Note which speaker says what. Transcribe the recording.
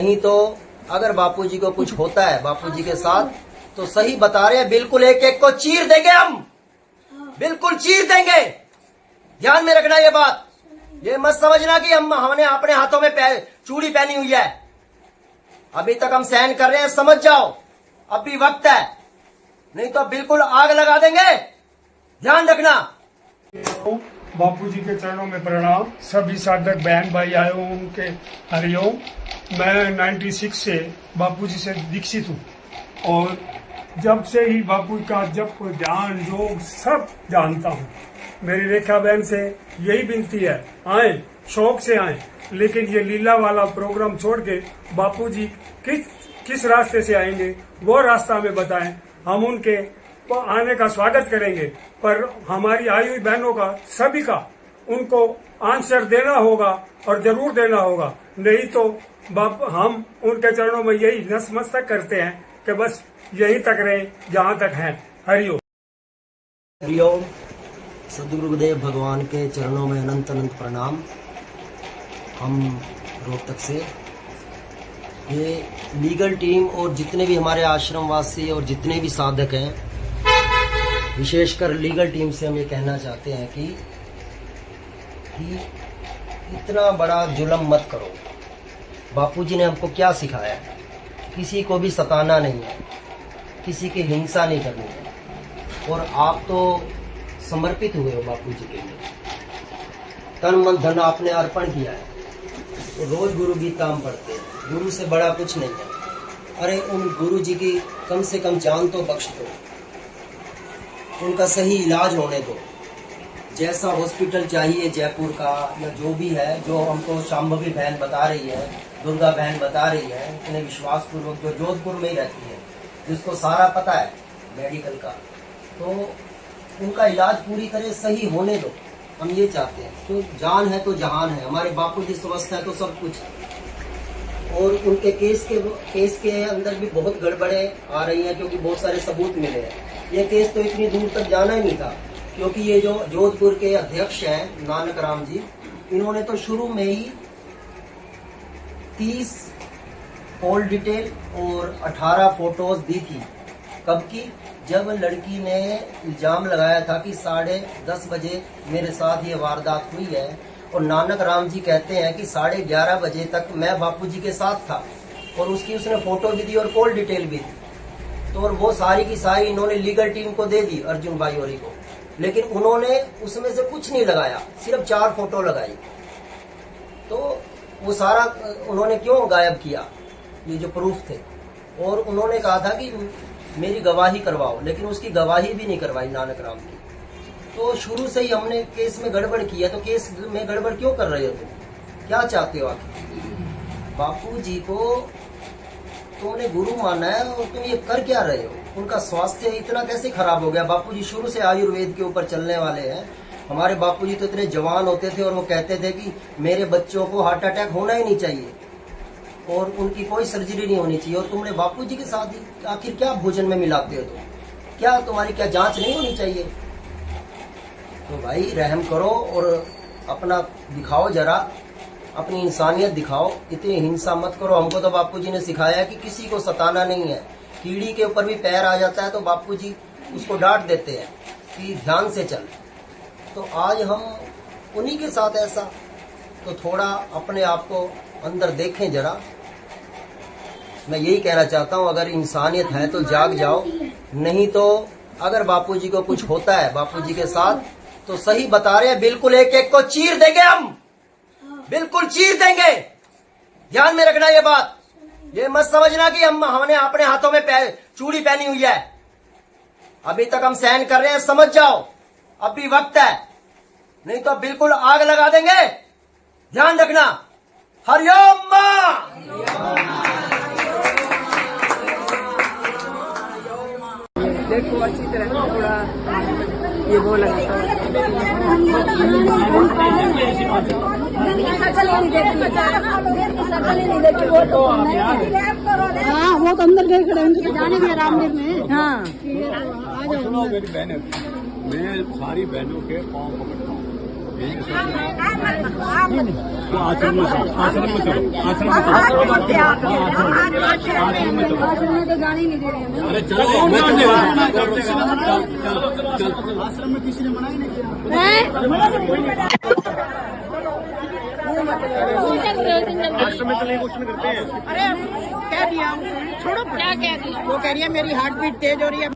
Speaker 1: नहीं तो अगर बापूजी को कुछ होता है बापूजी के साथ तो सही बता रहे हैं, बिल्कुल एक एक को चीर देंगे हम, बिल्कुल चीर देंगे। ध्यान में रखना ये बात, ये मत समझना कि हमने अपने हाथों में चूड़ी पहनी हुई है। अभी तक हम सहन कर रहे हैं, समझ जाओ अब भी वक्त है, नहीं तो बिल्कुल आग लगा देंगे, ध्यान रखना।
Speaker 2: बापूजी के चरणों में प्रणाम। सभी साधक बहन भाई आए हो उनके हरिओम। मैं 96 से बापूजी से दीक्षित हूँ और जब से ही बापू का जप ध्यान योग सब जानता हूँ। मेरी रेखा बहन से यही विनती है, आए शौक से आए, लेकिन ये लीला वाला प्रोग्राम छोड़ के बापूजी किस रास्ते से आएंगे वो रास्ता हमें बताएं, हम उनके आने का स्वागत करेंगे। पर हमारी आई हुई बहनों का सभी का उनको आंसर देना होगा और जरूर देना होगा, नहीं तो हम उनके चरणों में यही नतमस्तक करते हैं कि बस यहीं तक रहे जहाँ तक हैं। हरिओम।
Speaker 1: हरिओम। सदगुरुदेव भगवान के चरणों में अनंत अनंत प्रणाम। हम रोहतक से ये लीगल टीम और जितने भी हमारे आश्रमवासी और जितने भी साधक हैं, विशेषकर लीगल टीम से हम ये कहना चाहते हैं कि इतना बड़ा जुल्म मत करो। बापूजी ने हमको क्या सिखाया है? किसी को भी सताना नहीं है, किसी की हिंसा नहीं करनी है। और आप तो समर्पित हुए हो बापूजी के लिए, तन मन धन आपने अर्पण किया है। तो रोज गुरु गीता हम पढ़ते हैं, गुरु से बड़ा कुछ नहीं है। अरे उन गुरु जी की कम से कम जान तो बख्श दो, उनका सही इलाज होने दो। जैसा हॉस्पिटल चाहिए जयपुर का या जो भी है, जो हमको शांभवी बहन बता रही है, दुर्गा बहन बता रही है, इतने विश्वासपूर्वक, जो जोधपुर में ही रहती है, जिसको सारा पता है मेडिकल का, तो उनका इलाज पूरी तरह सही होने दो, हम ये चाहते हैं। तो जान है तो जहान है, हमारे बापूजी स्वस्थ है तो सब कुछ। और उनके केस के अंदर भी बहुत गड़बड़े आ रही हैं, क्योंकि बहुत सारे सबूत मिले हैं। ये केस तो इतनी दूर तक जाना ही नहीं था, क्योंकि ये जो जोधपुर के अध्यक्ष हैं नानक राम जी, इन्होंने तो शुरू में ही 30 कॉल डिटेल और 18 फोटोज दी थी। कब की? जब लड़की ने इल्जाम लगाया था कि 10:30 बजे मेरे साथ ये वारदात हुई है, और नानक राम जी कहते हैं कि 11:30 बजे तक मैं बापूजी के साथ था, और उसकी उसने फोटो भी दी और कॉल डिटेल भी दी। तो और वो सारी की सारी इन्होंने लीगल टीम को दे दी, अर्जुन भाई और को, लेकिन उन्होंने उसमें से कुछ नहीं लगाया, सिर्फ 4 फोटो लगाई। तो वो सारा उन्होंने क्यों गायब किया, ये जो प्रूफ थे? और उन्होंने कहा था कि मेरी गवाही करवाओ, लेकिन उसकी गवाही भी नहीं करवाई नानक राम की। तो शुरू से ही हमने केस में गड़बड़ की है। तो केस में गड़बड़ क्यों कर रहे हो तुम? क्या चाहते हो आखिर? बापूजी को तुमने गुरु माना है और तुम ये कर क्या रहे हो? उनका स्वास्थ्य इतना कैसे खराब हो गया? बापूजी शुरू से आयुर्वेद के ऊपर चलने वाले हैं। हमारे बापूजी तो इतने जवान होते थे और वो कहते थे कि मेरे बच्चों को हार्ट अटैक होना ही नहीं चाहिए और उनकी कोई सर्जरी नहीं होनी चाहिए। और तुमने बापूजी के साथ ही आखिर क्या भोजन में मिलाते हो? तुम क्या, तुम्हारी क्या जांच नहीं होनी चाहिए? तो भाई रहम करो और अपना दिखाओ, जरा अपनी इंसानियत दिखाओ, इतनी हिंसा मत करो। हमको तो बापूजी ने सिखाया है कि किसी को सताना नहीं है। कीड़ी के ऊपर भी पैर आ जाता है तो बापूजी उसको डांट देते हैं कि ध्यान से चल। तो आज हम उन्हीं के साथ ऐसा, तो थोड़ा अपने आप को अंदर देखें जरा। मैं यही कहना चाहता हूँ, अगर इंसानियत है तो जाग जाओ, नहीं तो अगर बापूजी को कुछ होता है बापूजी के साथ तो सही बता रहे हैं, बिल्कुल एक एक को चीर देंगे हम, बिल्कुल चीर देंगे। ध्यान में रखना ये बात, ये मत समझना कि हमने अपने हाथों में चूड़ी पहनी हुई है। अभी तक हम सहन कर रहे हैं, समझ जाओ अब भी वक्त है, नहीं तो बिल्कुल आग लगा देंगे, ध्यान रखना। हरिओम मां।
Speaker 3: देखो अच्छी तरह थोड़ा ये वो लगता है।
Speaker 4: हाँ वो तो अंदर गए खड़े, उनके तो जाने भी रामदेव में। हाँ आ जाओ।
Speaker 5: सुनो मेरी बहन, मैं सारी बहनों के पाँव पकड़ता हूँ। तो आश्रम में चलो, आश्रम में चलो, आश्रम में चलो,
Speaker 4: आश्रम में तो जाने ही नहीं दे रहे हैं।
Speaker 5: अरे चलो, मैं चल आश्रम में किसी ने मना ही नहीं किया। आश्रम में चलने की कोशिश करते हैं।
Speaker 3: अरे कह दिया, छोड़ो, क्या कह दिया? वो कह रही है मेरी हार्ट बीट तेज हो रही है।